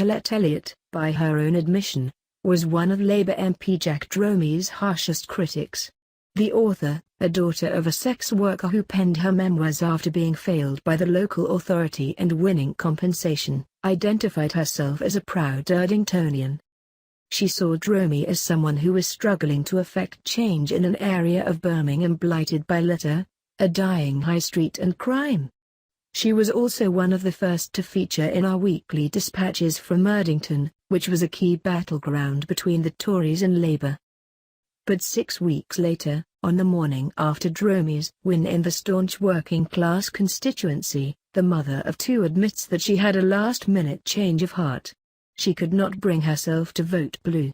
Collette Elliot, by her own admission, was one of Labour MP Jack Dromey's harshest critics. The author, a daughter of a sex worker who penned her memoirs after being failed by the local authority and winning compensation, identified herself as a proud Erdingtonian. She saw Dromey as someone who was struggling to effect change in an area of Birmingham blighted by litter, a dying high street and crime. She was also one of the first to feature in our weekly dispatches from Erdington, which was a key battleground between the Tories and Labour. But 6 weeks later, on the morning after Dromey's win in the staunch working-class constituency, the mother of two admits that she had a last-minute change of heart. She could not bring herself to vote blue.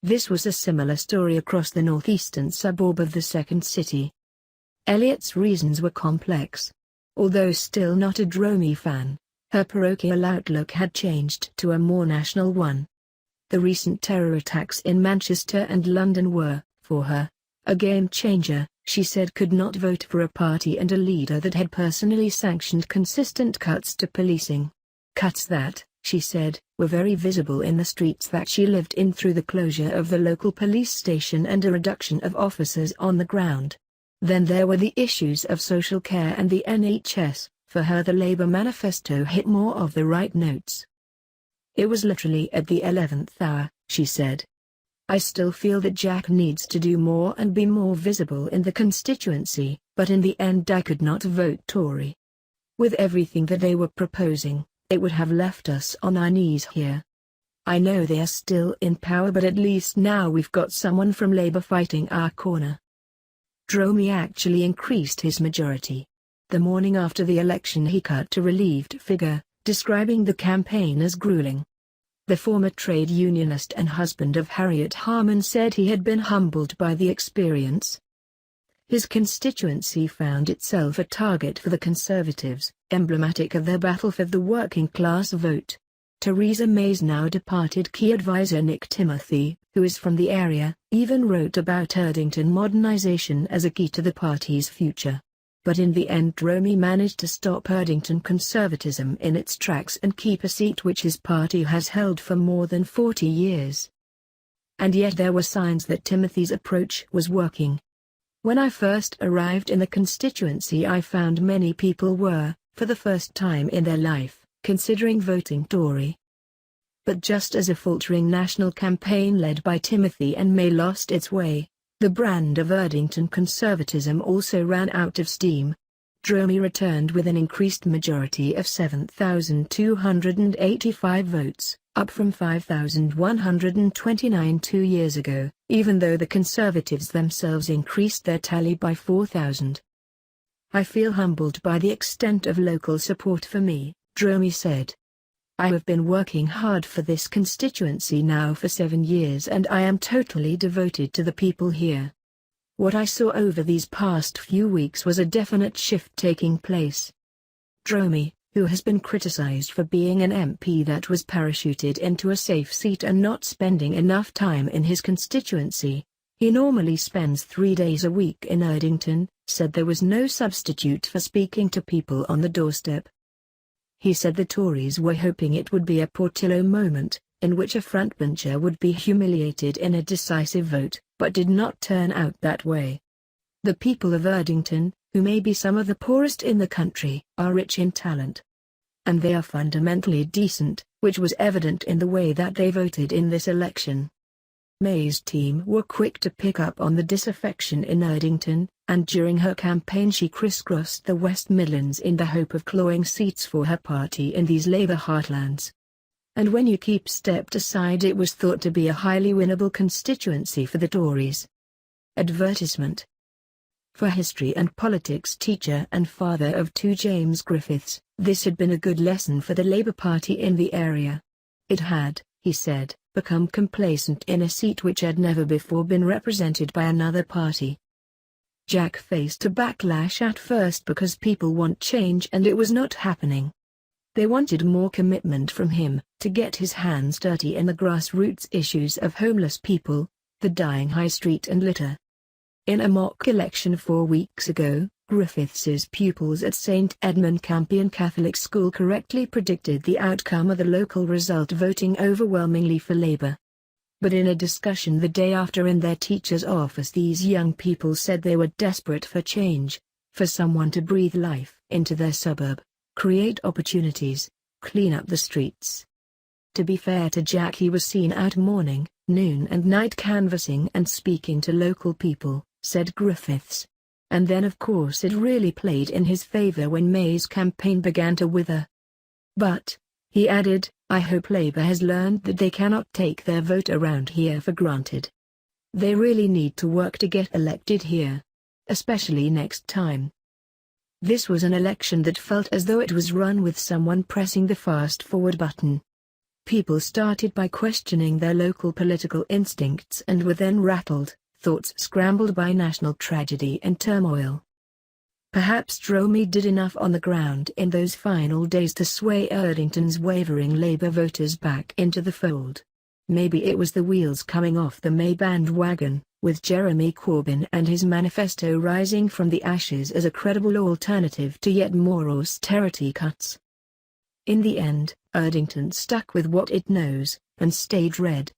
This was a similar story across the northeastern suburb of the second city. Elliot's reasons were complex. Although still not a Dromey fan, her parochial outlook had changed to a more national one. The recent terror attacks in Manchester and London were, for her, a game-changer. She said could not vote for a party and a leader that had personally sanctioned consistent cuts to policing. Cuts that, she said, were very visible in the streets that she lived in through the closure of the local police station and a reduction of officers on the ground. Then there were the issues of social care and the NHS. For her the Labour manifesto hit more of the right notes. It was literally at the 11th hour, she said. I still feel that Jack needs to do more and be more visible in the constituency, but in the end I could not vote Tory. With everything that they were proposing, it would have left us on our knees here. I know they are still in power, but at least now we've got someone from Labour fighting our corner. Dromey actually increased his majority. The morning after the election he cut to relieved figure, describing the campaign as grueling. The former trade unionist and husband of Harriet Harman said he had been humbled by the experience. His constituency found itself a target for the Conservatives, emblematic of their battle for the working-class vote. Theresa May's now departed key advisor Nick Timothy, who is from the area, even wrote about Erdington modernisation as a key to the party's future. But in the end Dromey managed to stop Erdington conservatism in its tracks and keep a seat which his party has held for more than 40 years. And yet there were signs that Timothy's approach was working. When I first arrived in the constituency I found many people were, for the first time in their life, considering voting Tory. But just as a faltering national campaign led by Timothy and May lost its way, the brand of Erdington conservatism also ran out of steam. Dromey returned with an increased majority of 7,285 votes, up from 5,129 2 years ago, even though the Conservatives themselves increased their tally by 4,000. I feel humbled by the extent of local support for me, Dromey said. I have been working hard for this constituency now for 7 years and I am totally devoted to the people here. What I saw over these past few weeks was a definite shift taking place. Dromey, who has been criticised for being an MP that was parachuted into a safe seat and not spending enough time in his constituency, he normally spends 3 days a week in Erdington, said there was no substitute for speaking to people on the doorstep. He said the Tories were hoping it would be a Portillo moment, in which a frontbencher would be humiliated in a decisive vote, but did not turn out that way. The people of Erdington, who may be some of the poorest in the country, are rich in talent. And they are fundamentally decent, which was evident in the way that they voted in this election. May's team were quick to pick up on the disaffection in Erdington, and during her campaign she crisscrossed the West Midlands in the hope of clawing seats for her party in these Labour heartlands. And when you keep stepped aside, it was thought to be a highly winnable constituency for the Tories. Advertisement. For history and politics teacher and father of 2 James Griffiths, this had been a good lesson for the Labour Party in the area. It had, he said, become complacent in a seat which had never before been represented by another party. Jack faced a backlash at first because people want change and it was not happening. They wanted more commitment from him, to get his hands dirty in the grassroots issues of homeless people, the dying high street and litter. In a mock election 4 weeks ago, Griffiths's pupils at St Edmund Campion Catholic School correctly predicted the outcome of the local result, voting overwhelmingly for Labour. But in a discussion the day after in their teacher's office, these young people said they were desperate for change, for someone to breathe life into their suburb, create opportunities, clean up the streets. To be fair to Jack, he was seen out morning, noon and night canvassing and speaking to local people, said Griffiths. And then of course it really played in his favour when May's campaign began to wither. But, he added, I hope Labour has learned that they cannot take their vote around here for granted. They really need to work to get elected here. Especially next time. This was an election that felt as though it was run with someone pressing the fast-forward button. People started by questioning their local political instincts and were then rattled, thoughts scrambled by national tragedy and turmoil. Perhaps Dromey did enough on the ground in those final days to sway Erdington's wavering Labour voters back into the fold. Maybe it was the wheels coming off the May bandwagon, with Jeremy Corbyn and his manifesto rising from the ashes as a credible alternative to yet more austerity cuts. In the end, Erdington stuck with what it knows, and stayed red.